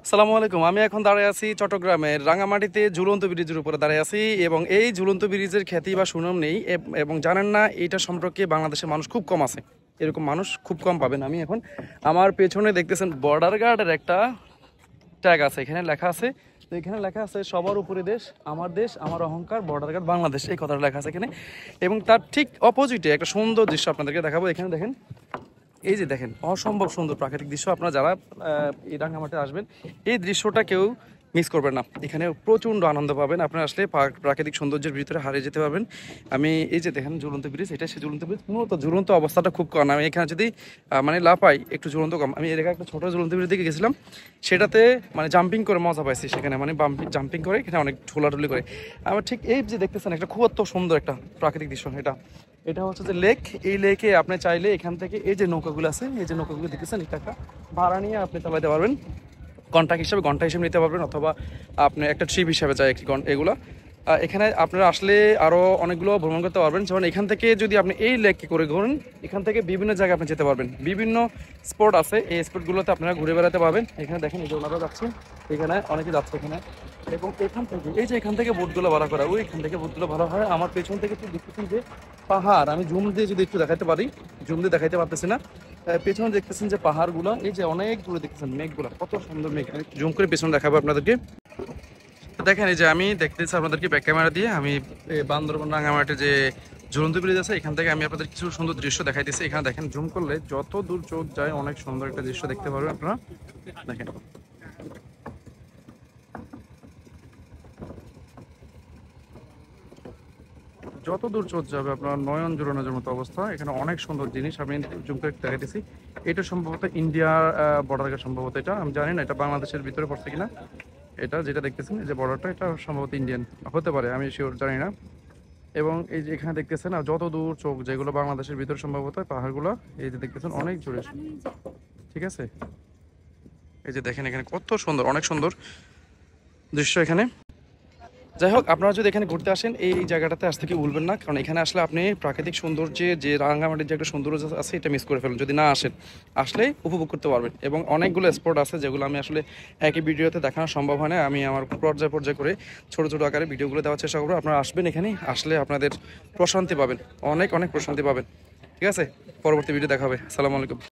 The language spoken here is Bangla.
আসসালামু আলাইকুম। আমি এখন দাঁড়িয়ে আছি চট্টগ্রামের রাঙামাটিতে ঝুলন্ত ব্রিজের উপরে দাঁড়িয়ে আছি এবং এই ঝুলন্ত ব্রিজের খ্যাতি বা সুনাম নেই এবং জানেন না এইটা সম্পর্কে বাংলাদেশের মানুষ খুব কম আছে। এরকম মানুষ খুব কম পাবেন। আমি এখন আমার পেছনে দেখতেছেন বর্ডার গার্ডের একটা ট্যাগ আছে, এখানে লেখা আছে। তো এখানে লেখা আছে সবার উপরে দেশ আমার অহংকার, বর্ডার গার্ড বাংলাদেশ, এই কথাটা লেখা আছে এখানে। এবং তার ঠিক অপোজিটে একটা সুন্দর দৃশ্য আপনাদেরকে দেখাবো। এখানে দেখেন, এই যে দেখেন অসম্ভব সুন্দর প্রাকৃতিক দৃশ্য। আপনারা যারা এই রাঙামাটিতে আসবেন এই দৃশ্যটা কেউ মিস করবেন না। এখানে প্রচণ্ড আনন্দ পাবেন। আপনারা আসলে প্রাকৃতিক সৌন্দর্যের ভিতরে হারিয়ে যেতে পারবেন। আমি এই যে দেখেন ঝুলন্ত ব্রিজ, এটা সে ঝুলন্ত ব্রিজ, মূলত ঝুলন্ত অবস্থাটা খুব কম। আমি এখানে যদি মানে লাফাই একটু ঝুলন্ত কম। আমি এর আগে একটা ছোটো ঝুলন্ত ব্রিজ দিকে গেছিলাম, সেটাতে মানে জাম্পিং করে মজা পাইছি। সেখানে মানে জাম্পিং করে এখানে অনেক ঠোলাঠুলি করে। আমার ঠিক এই যে দেখতেছেন একটা খুব সুন্দর একটা প্রাকৃতিক দৃশ্য। এটা হচ্ছে যে লেক। এই লেকে আপনি চাইলে এখান থেকে এই যে নৌকাগুলো আছে, এই যে নৌকাগুলো দেখতেছেন, এই টাকা ভাড়া নিয়ে আপনি চালাতে পারবেন। ঘন্টা হিসেবে নিতে পারবেন, অথবা আপনি একটা ট্রিপ হিসাবে চাই একটি এগুলো। এখানে আপনারা আসলে আরও অনেকগুলো ভ্রমণ করতে পারবেন। যেমন এখান থেকে যদি আপনি এই লেককে করে ঘুরেন, এখান থেকে বিভিন্ন জায়গায় আপনি যেতে পারবেন। বিভিন্ন স্পট আছে, এই স্পটগুলোতে আপনারা ঘুরে বেড়াতে পারবেন। এখানে দেখেন এই যে ওনারা যাচ্ছে, এখানে অনেকে যাচ্ছে এখানে। এবং এখান থেকে এই যে এখান থেকে বোটগুলো ভাড়া করা, ওইখান থেকে বোটগুলো ভাড়া হয়। আমার পেছন থেকে একটু দেখতেছি যে পাহাড়, আমি জুম দিয়ে যদি একটু দেখাতে পারি, জুম দিয়ে দেখাইতে পারতেছি না। পেছনে দেখতেছেন যে পাহাড়গুলো, এই যে অনেক দূরে দেখতেছেন মেঘগুলো, কত সুন্দর মেঘ। জুম করে পেছনে দেখাবো আপনাদেরকে। দেখেন এই যে আমি দেখতেছি আপনাদেরকে ব্যাক ক্যামেরা দিয়ে, আমি বান্দরবান রাঙামাটি যে ঝুলন্ত ব্রিজ আছে এখান থেকে আমি আপনাদের কিছু সুন্দর দৃশ্য দেখাইতেছি। এখানে দেখেন জুম করলে যত দূর চোখ যায় অনেক সুন্দর একটা দৃশ্য দেখতে পারবেন আপনারা। দেখেন যত দূর চোখ যাবে আপনার নয়ন জুড়ানোর মতো অবস্থা। এখানে অনেক সুন্দর জিনিস আমি জুম করে দেখাইতেছি। এটা সম্ভবত ইন্ডিয়ার বর্ডার, সম্ভবত এটা আমি জানি না এটা বাংলাদেশের ভিতরে পড়ছে কিনা। এটা যেটা দেখতেছেন এই যে বর্ডারটা, এটা সম্ভবত ইন্ডিয়ান হতে পারে, আমি শিওর জানি না। এবং এই যে এখানে দেখতেছেন আর যত দূর চোখ, যেগুলো বাংলাদেশের ভিতরে সম্ভবত পাহাড়গুলো, এই যে দেখতেছেন অনেক জোরে। ঠিক আছে, এই যে দেখেন এখানে কত সুন্দর, অনেক সুন্দর দৃশ্য এখানে। যাই হোক, আপনারা যদি এখানে ঘুরতে আসেন এই জায়গাটাতে আজ থেকে ভুলবেন না, কারণ এখানে আসলে আপনি প্রাকৃতিক সৌন্দর্যে যে রাঙামাটির যে একটা সৌন্দর্য আছে এটা মিস করে ফেলেন যদি না আসেন। আসলে উপভোগ করতে পারবেন। এবং অনেকগুলো স্পট আছে যেগুলো আমি আসলে একই ভিডিওতে দেখানো সম্ভব হয় না। আমি আমার পর্যায় করে ছোটো ছোটো আকারে ভিডিওগুলো দেওয়ার চেষ্টা করবো। আপনারা আসবেন এখানে, আসলে আপনাদের প্রশান্তি পাবেন, অনেক প্রশান্তি পাবেন। ঠিক আছে, পরবর্তী ভিডিও দেখা হবে। আসসালামু আলাইকুম।